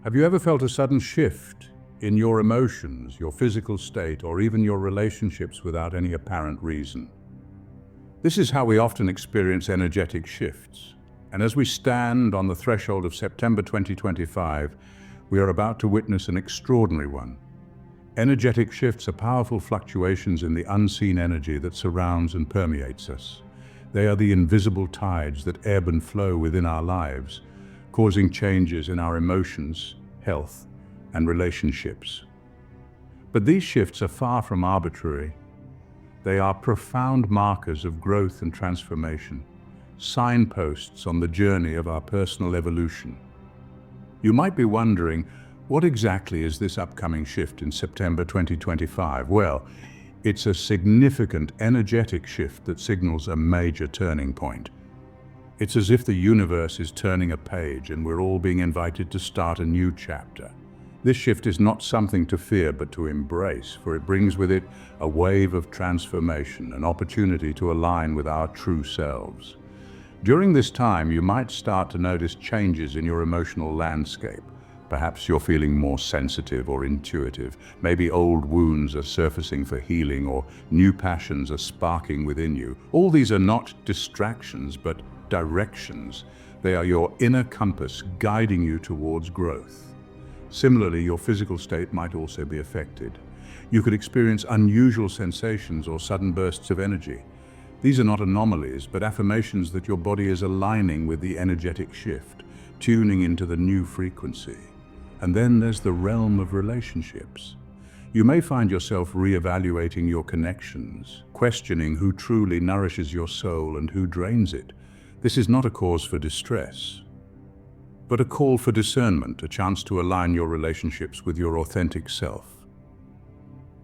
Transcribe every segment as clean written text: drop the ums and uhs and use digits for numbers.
Have you ever felt a sudden shift in your emotions, your physical state, or even your relationships without any apparent reason? This is how we often experience energetic shifts. And as we stand on the threshold of September 2025, we are about to witness an extraordinary one. Energetic shifts are powerful fluctuations in the unseen energy that surrounds and permeates us. They are the invisible tides that ebb and flow within our lives, causing changes in our emotions, health, and relationships. But these shifts are far from arbitrary. They are profound markers of growth and transformation, signposts on the journey of our personal evolution. You might be wondering, what exactly is this upcoming shift in September 2025? Well, it's a significant energetic shift that signals a major turning point. It's as if the universe is turning a page and we're all being invited to start a new chapter. This shift is not something to fear but to embrace, for it brings with it a wave of transformation, an opportunity to align with our true selves. During this time, you might start to notice changes in your emotional landscape. Perhaps you're feeling more sensitive or intuitive. Maybe old wounds are surfacing for healing, or new passions are sparking within you. All these are not distractions, but directions. They are your inner compass guiding you towards growth. Similarly, your physical state might also be affected. You could experience unusual sensations or sudden bursts of energy. These are not anomalies, but affirmations that your body is aligning with the energetic shift, tuning into the new frequency. And then there's the realm of relationships. You may find yourself reevaluating your connections, questioning who truly nourishes your soul and who drains it. This is not a cause for distress, but a call for discernment, a chance to align your relationships with your authentic self.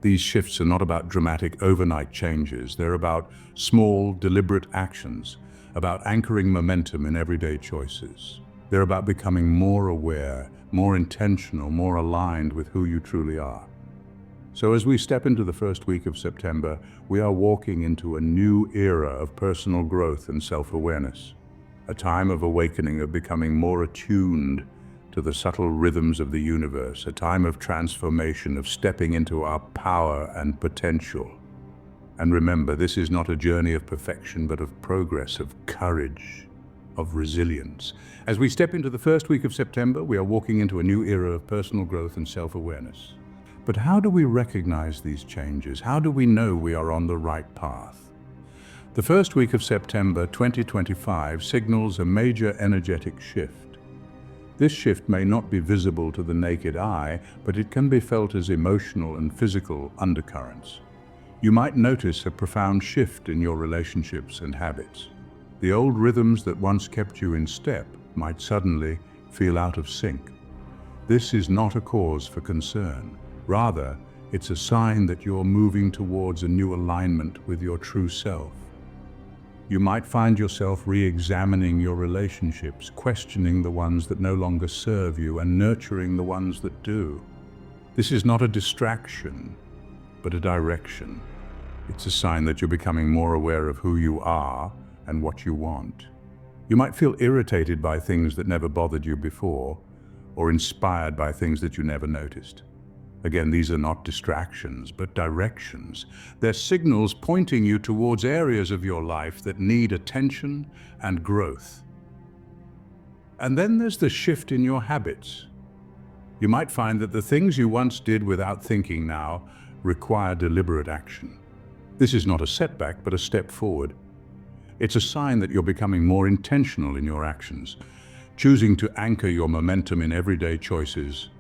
These shifts are not about dramatic overnight changes. They're about small, deliberate actions, about anchoring momentum in everyday choices. They're about becoming more aware, more intentional, more aligned with who you truly are. So as we step into the first week of September, we are walking into a new era of personal growth and self-awareness. A time of awakening, of becoming more attuned to the subtle rhythms of the universe, a time of transformation, of stepping into our power and potential. And remember, this is not a journey of perfection, but of progress, of courage, of resilience. As we step into the first week of September, we are walking into a new era of personal growth and self-awareness. But how do we recognize these changes? How do we know we are on the right path? The first week of September 2025 signals a major energetic shift. This shift may not be visible to the naked eye, but it can be felt as emotional and physical undercurrents. You might notice a profound shift in your relationships and habits. The old rhythms that once kept you in step might suddenly feel out of sync. This is not a cause for concern. Rather, it's a sign that you're moving towards a new alignment with your true self. You might find yourself re-examining your relationships, questioning the ones that no longer serve you and nurturing the ones that do. This is not a distraction, but a direction. It's a sign that you're becoming more aware of who you are and what you want. You might feel irritated by things that never bothered you before, or inspired by things that you never noticed. Again, these are not distractions, but directions. They're signals pointing you towards areas of your life that need attention and growth. And then there's the shift in your habits. You might find that the things you once did without thinking now require deliberate action. This is not a setback, but a step forward. It's a sign that you're becoming more intentional in your actions, choosing to anchor your momentum in everyday choices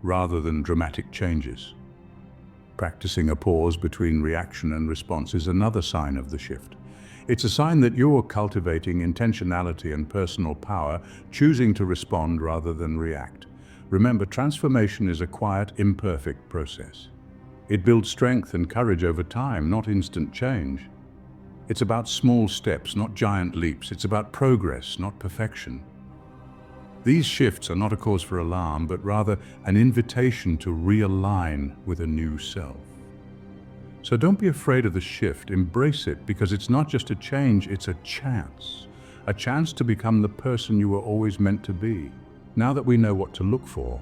rather than dramatic changes. Practicing a pause between reaction and response is another sign of the shift. It's a sign that you're cultivating intentionality and personal power, choosing to respond rather than react. Remember, transformation is a quiet, imperfect process. It builds strength and courage over time, not instant change. It's about small steps, not giant leaps. It's about progress, not perfection. These shifts are not a cause for alarm, but rather an invitation to realign with a new self. So don't be afraid of the shift, embrace it, because it's not just a change, it's a chance to become the person you were always meant to be. Now that we know what to look for,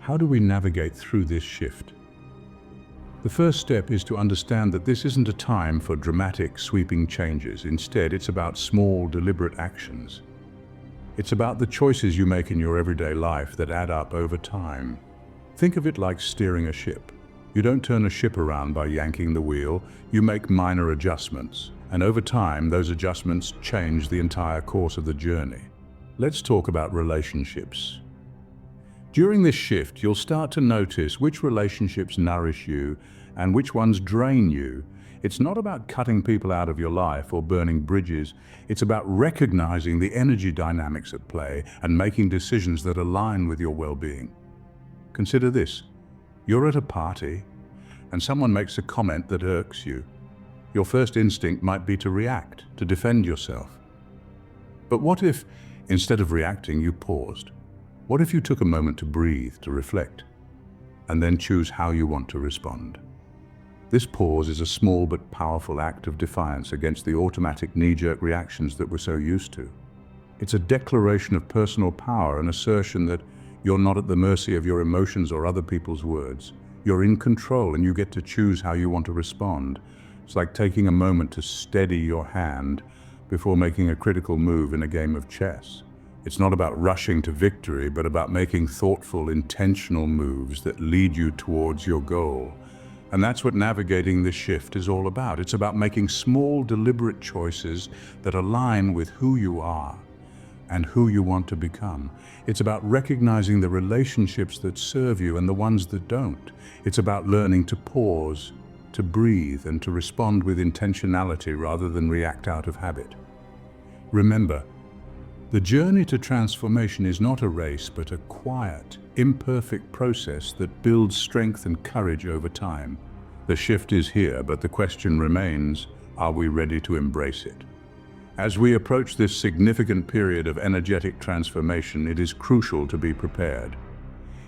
How do we navigate through this shift? The first step is to understand that this isn't a time for dramatic, sweeping changes. Instead, it's about small, deliberate actions. It's about the choices you make in your everyday life that add up over time. Think of it like steering a ship. You don't turn a ship around by yanking the wheel, you make minor adjustments. And over time, those adjustments change the entire course of the journey. Let's talk about relationships. During this shift, you'll start to notice which relationships nourish you and which ones drain you. It's not about cutting people out of your life or burning bridges. It's about recognizing the energy dynamics at play and making decisions that align with your well-being. Consider this. You're at a party and someone makes a comment that irks you. Your first instinct might be to react, to defend yourself. But what if, instead of reacting, you paused? What if you took a moment to breathe, to reflect, and then choose how you want to respond? This pause is a small but powerful act of defiance against the automatic knee-jerk reactions that we're so used to. It's a declaration of personal power, an assertion that you're not at the mercy of your emotions or other people's words. You're in control and you get to choose how you want to respond. It's like taking a moment to steady your hand before making a critical move in a game of chess. It's not about rushing to victory, but about making thoughtful, intentional moves that lead you towards your goal. And that's what navigating this shift is all about. It's about making small, deliberate choices that align with who you are and who you want to become. It's about recognizing the relationships that serve you and the ones that don't. It's about learning to pause, to breathe, and to respond with intentionality rather than react out of habit. Remember, the journey to transformation is not a race, but a quiet, imperfect process that builds strength and courage over time. The shift is here, but the question remains, are we ready to embrace it? As we approach this significant period of energetic transformation, it is crucial to be prepared.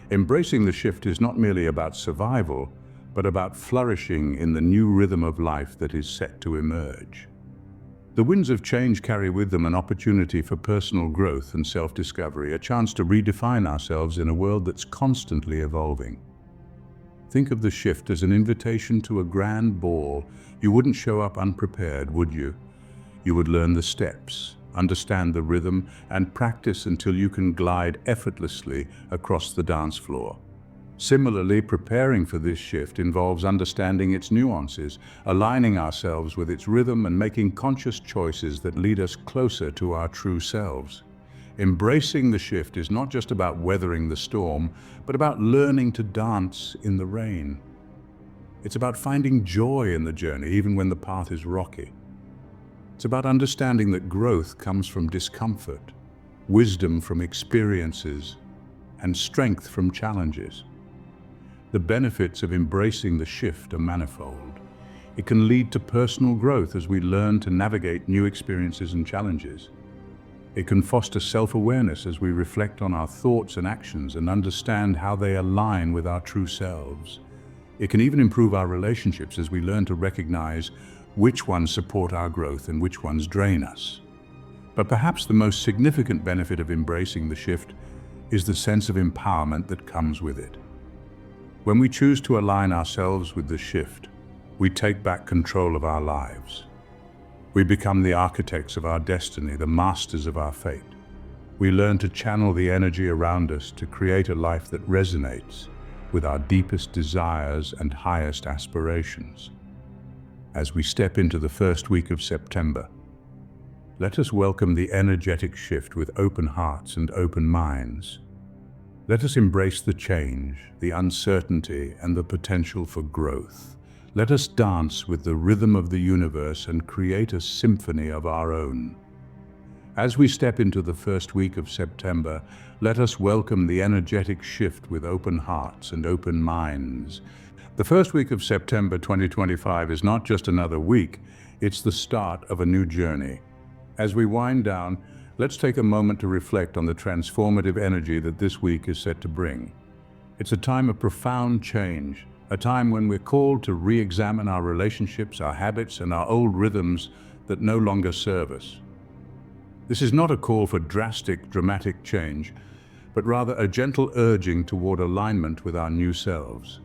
Embracing the shift is not merely about survival, but about flourishing in the new rhythm of life that is set to emerge. The winds of change carry with them an opportunity for personal growth and self-discovery, a chance to redefine ourselves in a world that's constantly evolving. Think of the shift as an invitation to a grand ball. You wouldn't show up unprepared, would you? You would learn the steps, understand the rhythm, and practice until you can glide effortlessly across the dance floor. Similarly, preparing for this shift involves understanding its nuances, aligning ourselves with its rhythm, and making conscious choices that lead us closer to our true selves. Embracing the shift is not just about weathering the storm, but about learning to dance in the rain. It's about finding joy in the journey, even when the path is rocky. It's about understanding that growth comes from discomfort, wisdom from experiences, and strength from challenges. The benefits of embracing the shift are manifold. It can lead to personal growth as we learn to navigate new experiences and challenges. It can foster self-awareness as we reflect on our thoughts and actions and understand how they align with our true selves. It can even improve our relationships as we learn to recognize which ones support our growth and which ones drain us. But perhaps the most significant benefit of embracing the shift is the sense of empowerment that comes with it. When we choose to align ourselves with the shift, we take back control of our lives. We become the architects of our destiny, the masters of our fate. We learn to channel the energy around us to create a life that resonates with our deepest desires and highest aspirations. As we step into the first week of September, let us welcome the energetic shift with open hearts and open minds. Let us embrace the change, the uncertainty, and the potential for growth. Let us dance with the rhythm of the universe and create a symphony of our own. As we step into the first week of September, let us welcome the energetic shift with open hearts and open minds. The first week of September 2025 is not just another week, it's the start of a new journey. As we wind down, let's take a moment to reflect on the transformative energy that this week is set to bring. It's a time of profound change, a time when we're called to re-examine our relationships, our habits, and our old rhythms that no longer serve us. This is not a call for drastic, dramatic change. but rather a gentle urging toward alignment with our new selves.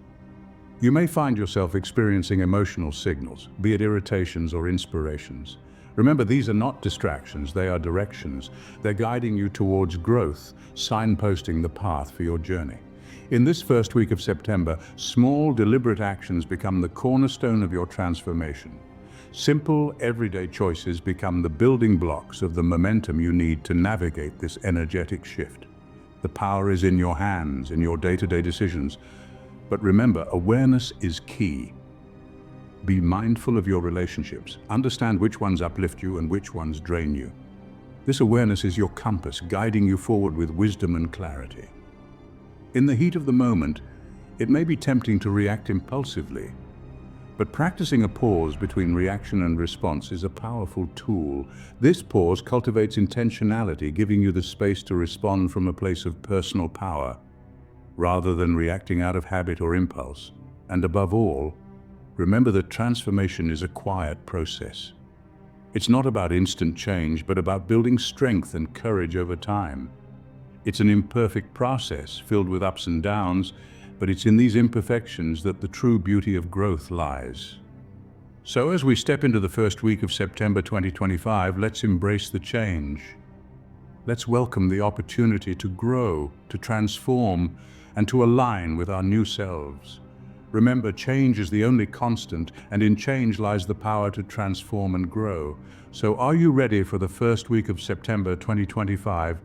You may find yourself experiencing emotional signals, be it irritations or inspirations. Remember, these are not distractions, they are directions. They're guiding you towards growth, signposting the path for your journey. In this first week of September, small, deliberate actions become the cornerstone of your transformation. Simple, everyday choices become the building blocks of the momentum you need to navigate this energetic shift. The power is in your hands, in your day-to-day decisions. But remember, awareness is key. Be mindful of your relationships. Understand which ones uplift you and which ones drain you. This awareness is your compass, guiding you forward with wisdom and clarity. In the heat of the moment, it may be tempting to react impulsively, but practicing a pause between reaction and response is a powerful tool. This pause cultivates intentionality, giving you the space to respond from a place of personal power, rather than reacting out of habit or impulse. And above all, remember that transformation is a quiet process. It's not about instant change, but about building strength and courage over time. It's an imperfect process filled with ups and downs, but it's in these imperfections that the true beauty of growth lies. So as we step into the first week of September 2025, let's embrace the change. Let's welcome the opportunity to grow, to transform, and to align with our new selves. Remember, change is the only constant, and in change lies the power to transform and grow. So are you ready for the first week of September 2025?